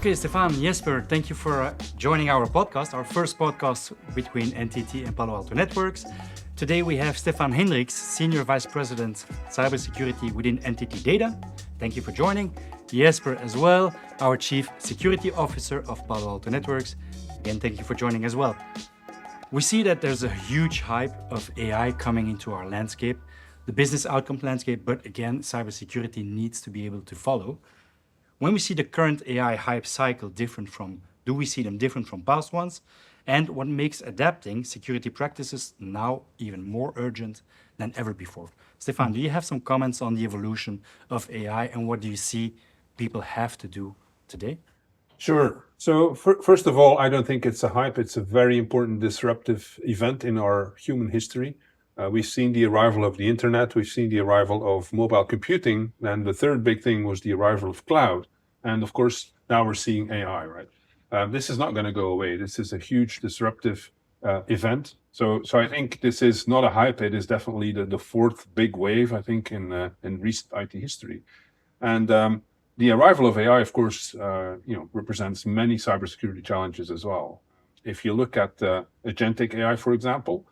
Okay, Stefan, Jesper, thank you for joining our podcast, our first podcast between NTT and Palo Alto Networks. Today we have Stefan Hendricks, Senior Vice President, Cybersecurity within NTT Data. Thank you for joining. Jesper as well, our Chief Security Officer of Palo Alto Networks. Again, thank you for joining as well. We see that there's a huge hype of AI coming into our landscape, the business outcome landscape, but again, cybersecurity needs to be able to follow. When we see the current AI hype cycle do we see them different from past ones? And what makes adapting security practices now even more urgent than ever before? Stefan, do you have some comments on the evolution of AI and what do you see people have to do today? Sure. So first of all, I don't think it's a hype. It's a very important disruptive event in our human history. We've seen the arrival of the internet. We've seen the arrival of mobile computing. And the third big thing was the arrival of cloud. And of course, now we're seeing AI, right? This is not going to go away. This is a huge disruptive event. So I think this is not a hype. It is definitely the fourth big wave, I think, in recent IT history. And the arrival of AI, of course, represents many cybersecurity challenges as well. If you look at agentic AI, for example,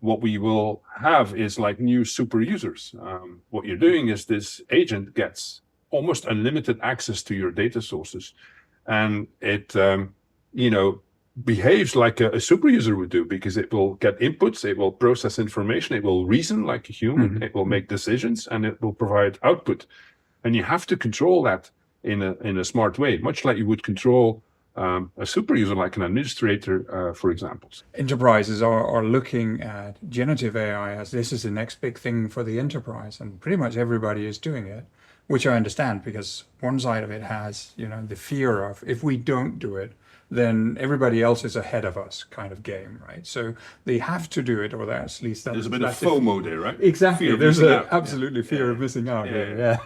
what we will have is like new super users. What you're doing is this agent gets almost unlimited access to your data sources, and it behaves like a super user would do because it will get inputs, it will process information, it will reason like a human, it will make decisions, and it will provide output. And you have to control that in a smart way, much like you would control a super user like an administrator, for example. Enterprises are looking at generative AI as this is the next big thing for the enterprise, and pretty much everybody is doing it, which I understand because one side of it has, the fear of if we don't do it, then everybody else is ahead of us kind of game, right? So they have to do it, or at least there's a bit of FOMO there, right? Exactly. There's absolutely fear of missing out. Yeah.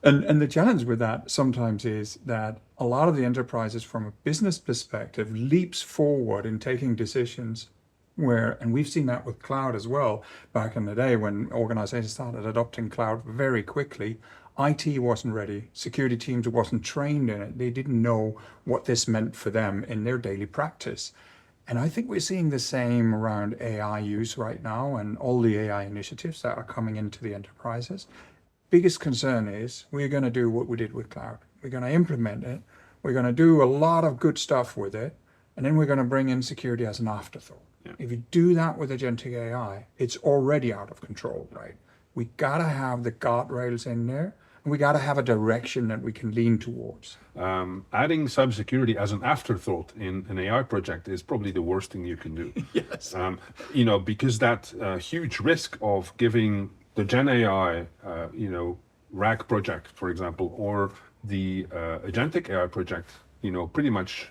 And the challenge with that sometimes is that a lot of the enterprises from a business perspective leaps forward in taking decisions and we've seen that with cloud as well. Back in the day when organizations started adopting cloud very quickly, IT wasn't ready. Security teams wasn't trained in it. They didn't know what this meant for them in their daily practice. And I think we're seeing the same around AI use right now and all the AI initiatives that are coming into the enterprises. Biggest concern is we're going to do what we did with cloud. We're going to implement it. We're going to do a lot of good stuff with it. And then we're going to bring in security as an afterthought. Yeah. If you do that with agentic AI, it's already out of control, right? We got to have the guardrails in there. And we got to have a direction that we can lean towards. Adding cybersecurity as an afterthought in an AI project is probably the worst thing you can do. Yes. Because that huge risk of giving the Gen AI, RAG project, for example, or the agentic AI project, pretty much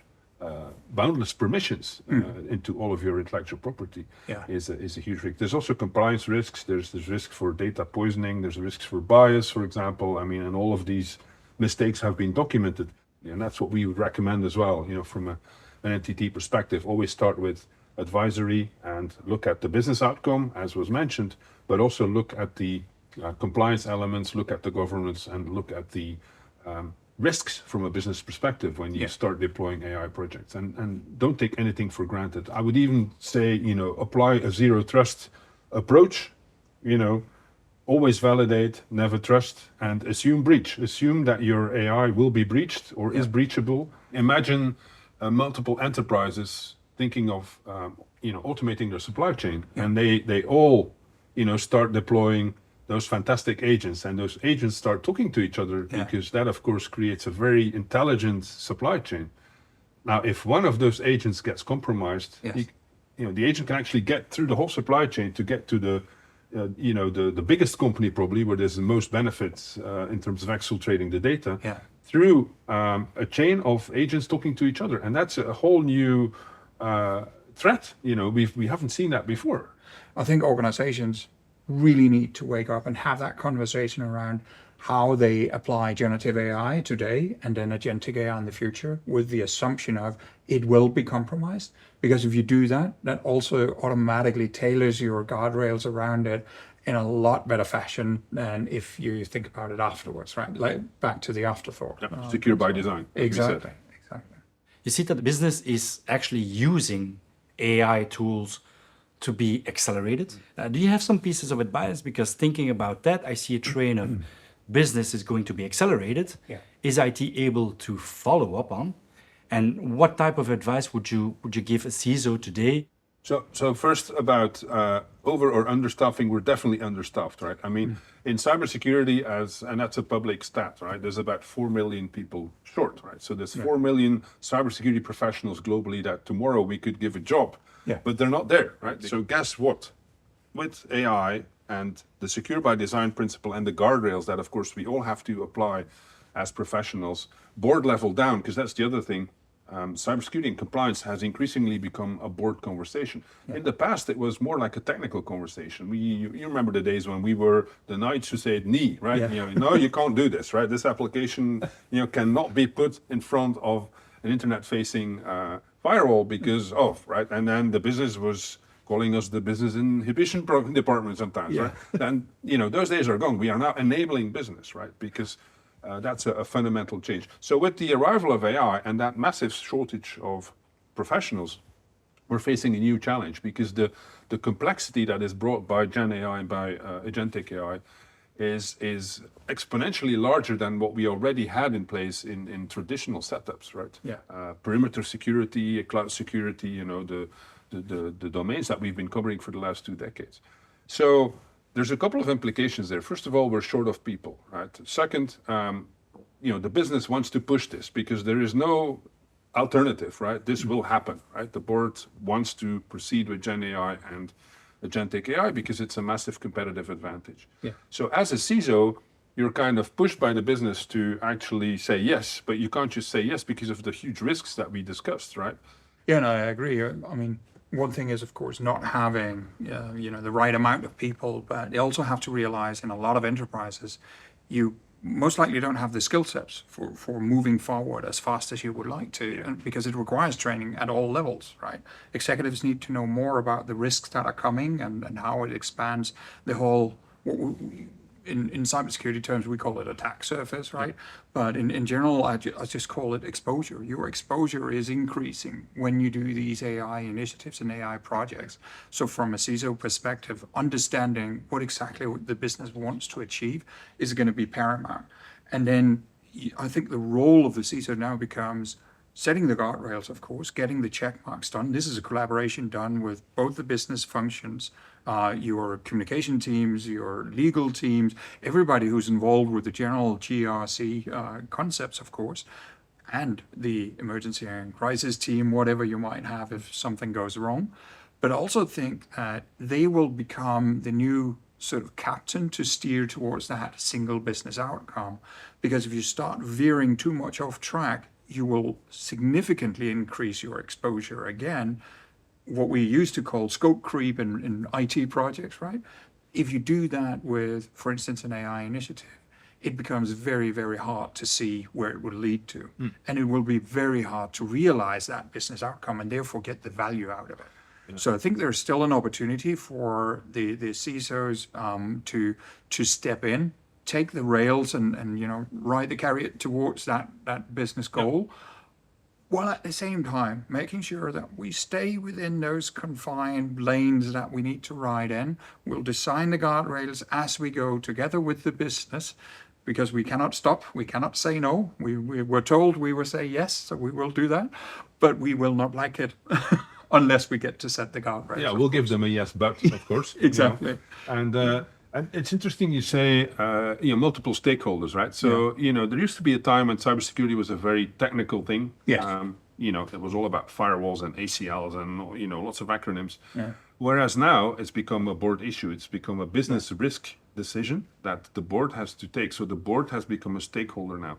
boundless permissions into all of your intellectual property is a huge risk. There's also compliance risks. There's risk for data poisoning. There's risks for bias, for example. And all of these mistakes have been documented. And that's what we would recommend as well, from an NTT perspective. Always start with advisory and look at the business outcome, as was mentioned, but also look at the compliance elements, look at the governance, and look at the risks from a business perspective when you start deploying AI projects. And don't take anything for granted. I would even say, apply a zero trust approach, always validate, never trust, and assume breach. Assume that your AI will be breached or is breachable. Imagine multiple enterprises thinking of automating their supply chain, and they all start deploying those fantastic agents, and those agents start talking to each other because that of course creates a very intelligent supply chain. Now if one of those agents gets compromised, the agent can actually get through the whole supply chain to get to the biggest company probably where there's the most benefits in terms of exfiltrating the data through a chain of agents talking to each other, and that's a whole new threat. We haven't seen that before. I think organizations really need to wake up and have that conversation around how they apply generative AI today and then agentic AI in the future with the assumption of it will be compromised. Because if you do that, that also automatically tailors your guardrails around it in a lot better fashion than if you think about it afterwards, right? Like back to the afterthought. Secure by design. Exactly. you see that the business is actually using AI tools to be accelerated. Do you have some pieces of advice? Because thinking about that, I see a train of business is going to be accelerated. Yeah. Is IT able to follow up on? And what type of advice would you give a CISO today? So first about over or understaffing, we're definitely understaffed, right? I mean, in cybersecurity, and that's a public stat, right? There's about 4 million people short, right? So there's 4 million cybersecurity professionals globally that tomorrow we could give a job, but they're not there, right? So guess what? With AI and the secure by design principle and the guardrails that, of course, we all have to apply as professionals, board level down, because that's the other thing. Cybersecurity and compliance has increasingly become a board conversation. In the past, it was more like a technical conversation. You remember the days when we were the knights who said, "Nee," right? No, you can't do this, right? This application, cannot be put in front of an internet-facing firewall because of, right? And then the business was calling us the business inhibition department sometimes, right? And those days are gone. We are now enabling business, right? Because that's a fundamental change. So with the arrival of AI and that massive shortage of professionals, we're facing a new challenge because the complexity that is brought by Gen AI and by agentic AI is exponentially larger than what we already had in place in traditional setups, right? Perimeter security, cloud security, the domains that we've been covering for the last 2 decades. So there's a couple of implications there. First of all, we're short of people, right? Second, the business wants to push this because there is no alternative, right? This will happen, right? The board wants to proceed with Gen AI and agentic AI because it's a massive competitive advantage. So as a CISO, you're kind of pushed by the business to actually say yes, but you can't just say yes because of the huge risks that we discussed, right? Yeah, no, I agree. I mean, one thing is, of course, not having the right amount of people, but you also have to realize in a lot of enterprises, you most likely don't have the skill sets for moving forward as fast as you would like to, and because it requires training at all levels, right? Executives need to know more about the risks that are coming and how it expands the whole. In cybersecurity terms, we call it attack surface, right? But in general, I just call it exposure. Your exposure is increasing when you do these AI initiatives and AI projects. So from a CISO perspective, understanding what exactly the business wants to achieve is going to be paramount. And then I think the role of the CISO now becomes setting the guardrails, of course, getting the check marks done. This is a collaboration done with both the business functions, your communication teams, your legal teams, everybody who's involved with the general GRC concepts, of course, and the emergency and crisis team, whatever you might have if something goes wrong. But I also think that they will become the new sort of captain to steer towards that single business outcome. Because if you start veering too much off track, you will significantly increase your exposure again, what we used to call scope creep in IT projects, right? If you do that with, for instance, an AI initiative, it becomes very, very hard to see where it will lead to. And it will be very hard to realize that business outcome and therefore get the value out of it. So I think there's still an opportunity for the CISOs to step in, take the rails and ride the chariot towards that business goal, while at the same time making sure that we stay within those confined lanes that we need to ride in. We'll design the guardrails as we go together with the business, because we cannot stop, we cannot say no. We were told we will say yes, so we will do that, but we will not like it unless we get to set the guardrails. Yeah, we'll give them a yes, but of course. Exactly. And it's interesting you say, multiple stakeholders, right? So, there used to be a time when cybersecurity was a very technical thing. Yes. It was all about firewalls and ACLs and, lots of acronyms. Whereas now it's become a board issue. It's become a business risk decision that the board has to take. So the board has become a stakeholder now.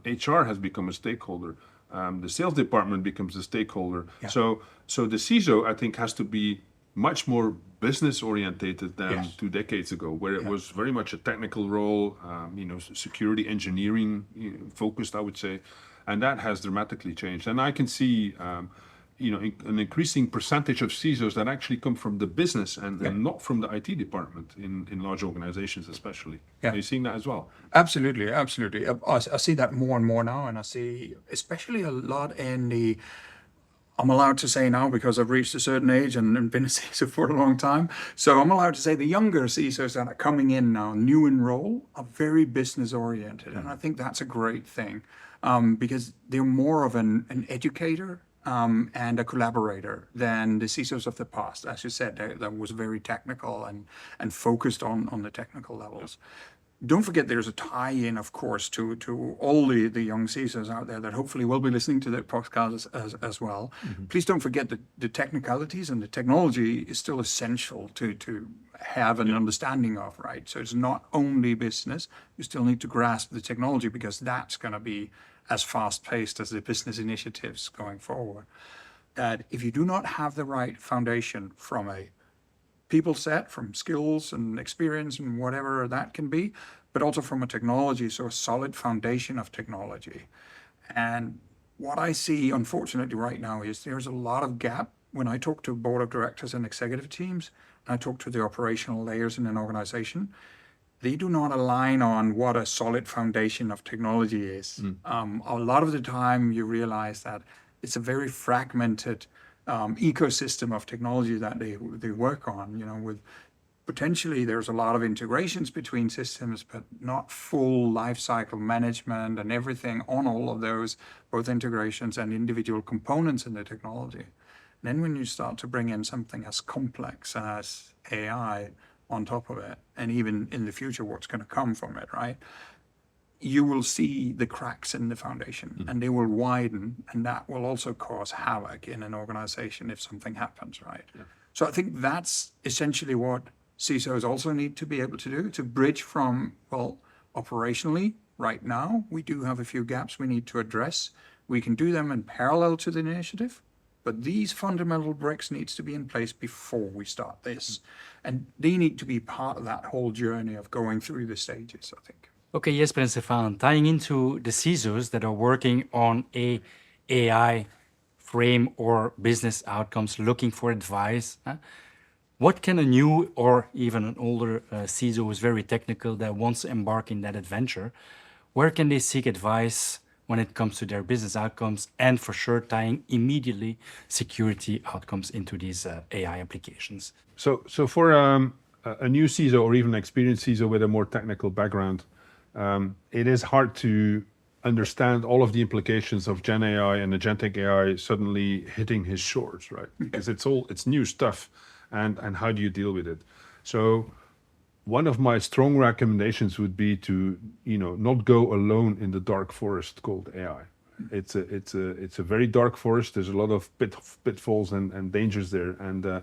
HR has become a stakeholder. The sales department becomes a stakeholder. So the CISO, I think, has to be much more business orientated than 2 decades ago, where it was very much a technical role, security engineering focused, I would say, and that has dramatically changed. And I can see an increasing percentage of CISOs that actually come from the business and not from the IT department in large organizations, especially. Yeah. Are you seeing that as well? Absolutely, absolutely. I see that more and more now, and I see especially a lot in the. I'm allowed to say now because I've reached a certain age and been a CISO for a long time. So I'm allowed to say the younger CISOs that are coming in now, new in role, are very business oriented. And I think that's a great thing because they're more of an educator and a collaborator than the CISOs of the past. As you said, that was very technical and focused on the technical levels. Don't forget there's a tie-in, of course, to all the young CISOs out there that hopefully will be listening to the podcast as well. Mm-hmm. Please don't forget that the technicalities and the technology is still essential to have an understanding of, right? So it's not only business. You still need to grasp the technology because that's going to be as fast-paced as the business initiatives going forward. That if you do not have the right foundation from a people set, from skills and experience and whatever that can be, but also from a technology, so a solid foundation of technology. And what I see, unfortunately, right now is there's a lot of gap when I talk to board of directors and executive teams, and I talk to the operational layers in an organization. They do not align on what a solid foundation of technology is. A lot of the time you realize that it's a very fragmented ecosystem of technology that they work on, with potentially there's a lot of integrations between systems, but not full life cycle management and everything on all of those, both integrations and individual components in the technology. And then when you start to bring in something as complex as AI on top of it, and even in the future, what's going to come from it, right? You will see the cracks in the foundation and they will widen, and that will also cause havoc in an organization if something happens, right? Yeah. So I think that's essentially what CISOs also need to be able to do, to bridge from, well, operationally, right now, we do have a few gaps we need to address. We can do them in parallel to the initiative, but these fundamental bricks needs to be in place before we start this. And they need to be part of that whole journey of going through the stages, I think. Okay, Jesper and Stefan, tying into the CISOs that are working on a AI frame or business outcomes, looking for advice, what can a new or even an older CISO who is very technical that wants to embark in that adventure, where can they seek advice when it comes to their business outcomes and for sure tying immediately security outcomes into these AI applications? So for a new CISO or even experienced CISO with a more technical background, it is hard to understand all of the implications of Gen AI and agentic AI suddenly hitting his shores, right? Because it's new stuff, and how do you deal with it? So one of my strong recommendations would be to not go alone in the dark forest called AI. It's a very dark forest. There's a lot of pitfalls and dangers there, and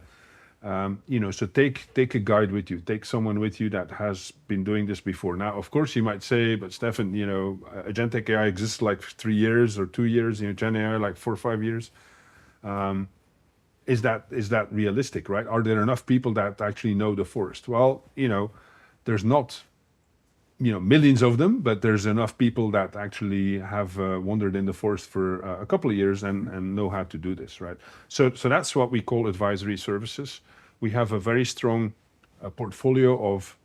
so take a guide with you, take someone with you that has been doing this before. Now, of course, you might say, but Stefan, agentic AI exists like 3 years or 2 years, Gen AI like 4 or 5 years. Is that realistic, right? Are there enough people that actually know the forest? Well, there's not, millions of them, but there's enough people that actually have wandered in the forest for a couple of years and know how to do this, right? So that's what we call advisory services. We have a very strong portfolio of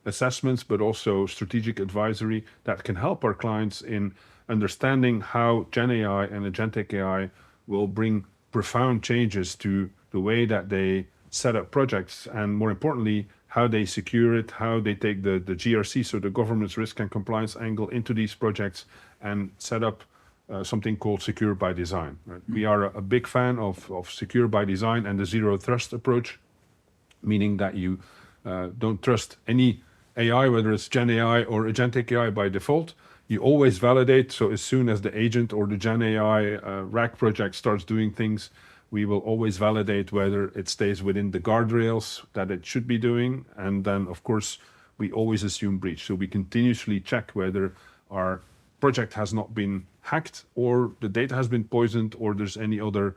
assessments, but also strategic advisory that can help our clients in understanding how Gen AI and agentic AI will bring profound changes to the way that they set up projects, and more importantly, how they secure it, how they take the GRC, so the governance risk and compliance angle, into these projects and set up something called secure by design. Right? We are a big fan of secure by design and the zero trust approach, meaning that you don't trust any AI, whether it's Gen AI or agentic AI by default. You always validate, so as soon as the agent or the Gen AI RAG project starts doing things, we will always validate whether it stays within the guardrails that it should be doing. And then, of course, we always assume breach. So we continuously check whether our project has not been hacked or the data has been poisoned or there's any other,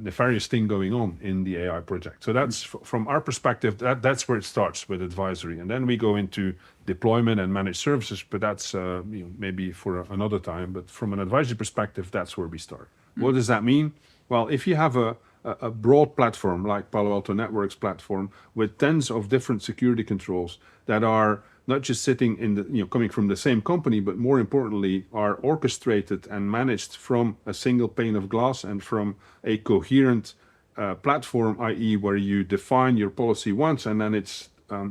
nefarious thing going on in the AI project. So that's, from our perspective, that's where it starts with advisory. And then we go into deployment and managed services, but that's maybe for another time. But from an advisory perspective, that's where we start. What does that mean? Well, if you have a broad platform like Palo Alto Networks platform with tens of different security controls that are not just sitting in the, coming from the same company, but more importantly, are orchestrated and managed from a single pane of glass and from a coherent platform, i.e., where you define your policy once and then it's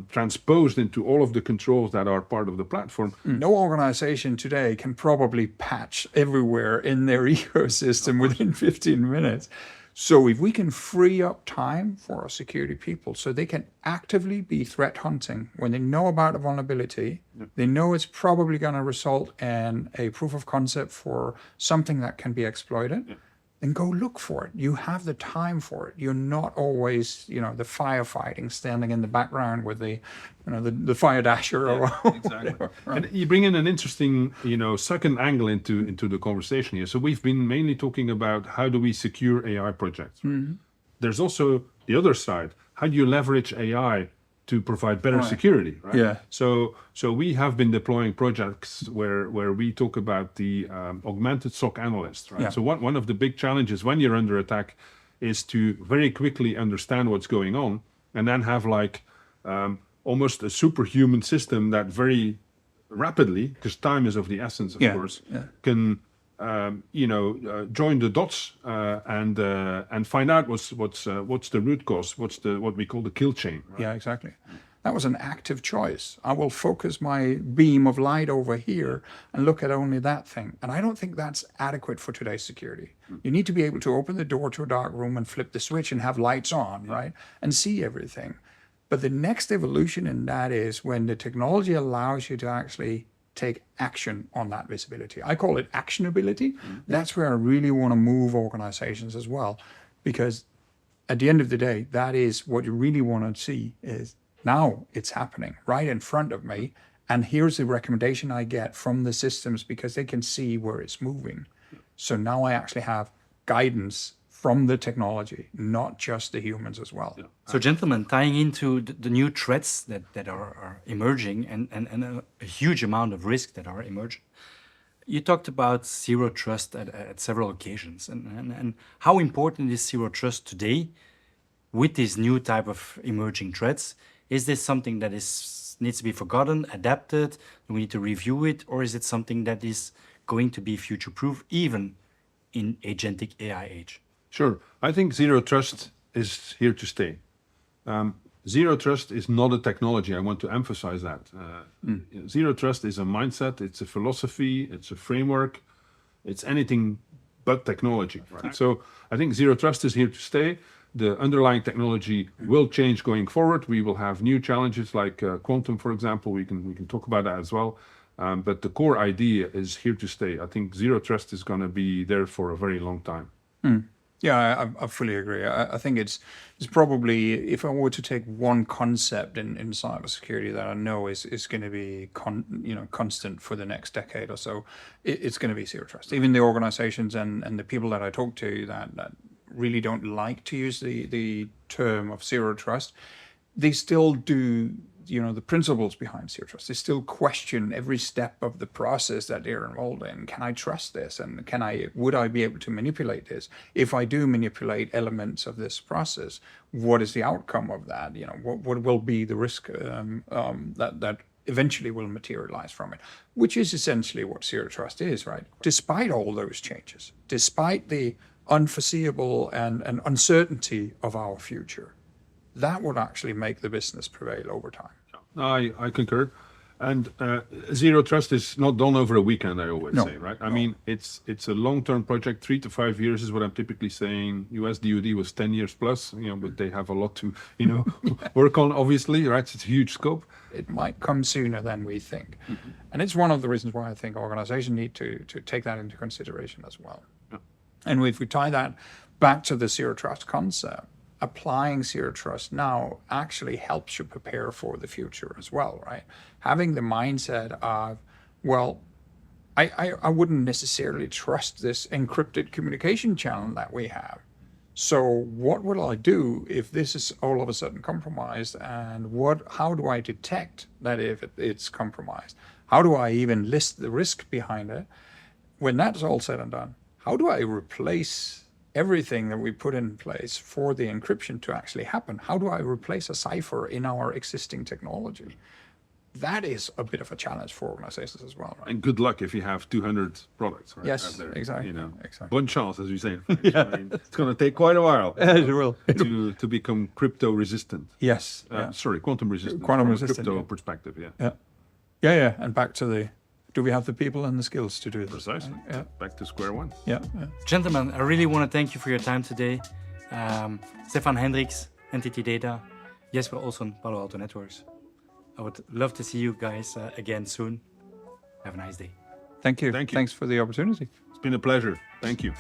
transposed into all of the controls that are part of the platform. No organization today can probably patch everywhere in their ecosystem within 15 minutes. So if we can free up time for our security people so they can actively be threat hunting when they know about a vulnerability, they know it's probably going to result in a proof of concept for something that can be exploited, then go look for it. You have the time for it. You're not always, the firefighting standing in the background with the fire dasher. Exactly. And you bring in an interesting, second angle into the conversation here. So we've been mainly talking about how do we secure AI projects. Right? There's also the other side. How do you leverage AI to provide better security, right? Yeah. So we have been deploying projects where we talk about the augmented SOC analyst, right? Yeah. So one of the big challenges when you're under attack is to very quickly understand what's going on and then have almost a superhuman system that very rapidly, because time is of the essence, of course, can join the dots and find out what's the root cause, what we call the kill chain. Right? Yeah, exactly. That was an active choice. I will focus my beam of light over here and look at only that thing. And I don't think that's adequate for today's security. You need to be able to open the door to a dark room and flip the switch and have lights on, right? And see everything. But the next evolution in that is when the technology allows you to actually take action on that visibility. I call it actionability. That's where I really want to move organizations as well, because at the end of the day, that is what you really want to see is now it's happening right in front of me. And here's the recommendation I get from the systems because they can see where it's moving. So now I actually have guidance from the technology, not just the humans as well. So, gentlemen, tying into the new threats that are emerging and a huge amount of risk that are emerging, you talked about zero trust at several occasions. And how important is zero trust today with this new type of emerging threats? Is this something that needs to be forgotten, adapted? Do we need to review it? Or is it something that is going to be future-proof even in agentic AI age? Sure. I think zero trust is here to stay. Zero trust is not a technology. I want to emphasize that. Zero trust is a mindset, it's a philosophy, it's a framework, it's anything but technology. Right? So I think zero trust is here to stay. The underlying technology will change going forward. We will have new challenges like quantum, for example. We can talk about that as well. But the core idea is here to stay. I think zero trust is going to be there for a very long time. Yeah, I fully agree. I think it's probably, if I were to take one concept in cybersecurity that I know is going to be constant for the next decade or so, it's going to be zero trust. Even the organizations and the people that I talk to that really don't like to use the term of zero trust, they still do the principles behind zero trust. They still question every step of the process that they're involved in. Can I trust this? And would I be able to manipulate this? If I do manipulate elements of this process, what is the outcome of that? What will be the risk that eventually will materialize from it? Which is essentially what zero trust is, right? Despite all those changes, despite the unforeseeable and uncertainty of our future, that would actually make the business prevail over time. I concur. And zero trust is not done over a weekend, I always say, right? I mean, it's a long-term project. 3 to 5 years is what I'm typically saying. US DoD was 10 years plus, but they have a lot to, work on, obviously, right? It's a huge scope. It might come sooner than we think. And it's one of the reasons why I think organizations need to take that into consideration as well. And if we tie that back to the zero trust concept, applying zero trust now actually helps you prepare for the future as well, right? Having the mindset of, well, I wouldn't necessarily trust this encrypted communication channel that we have. So what will I do if this is all of a sudden compromised? And how do I detect that if it's compromised? How do I even list the risk behind it? When that's all said and done, how do I replace everything that we put in place for the encryption to actually happen? How do I replace a cipher in our existing technology? That is a bit of a challenge for organizations as well, right? And good luck if you have 200 products, right? Yes, out there, exactly, You know, exactly. bonne chance, as we say in French. I mean, it's going to take quite a while It will. to become crypto resistant. Yes. Yeah. Sorry, quantum resistant. Quantum from resistant, a crypto yeah. perspective, yeah. Yeah. Yeah, yeah. And back to the, do we have the people and the skills to do this? Precisely. Yeah. Back to square one. Yeah. Yeah. Gentlemen, I really want to thank you for your time today. Stefan Hendricks, NTT Data, Jesper Olsson, Palo Alto Networks. I would love to see you guys again soon. Have a nice day. Thank you. Thank you. Thanks for the opportunity. It's been a pleasure. Thank you.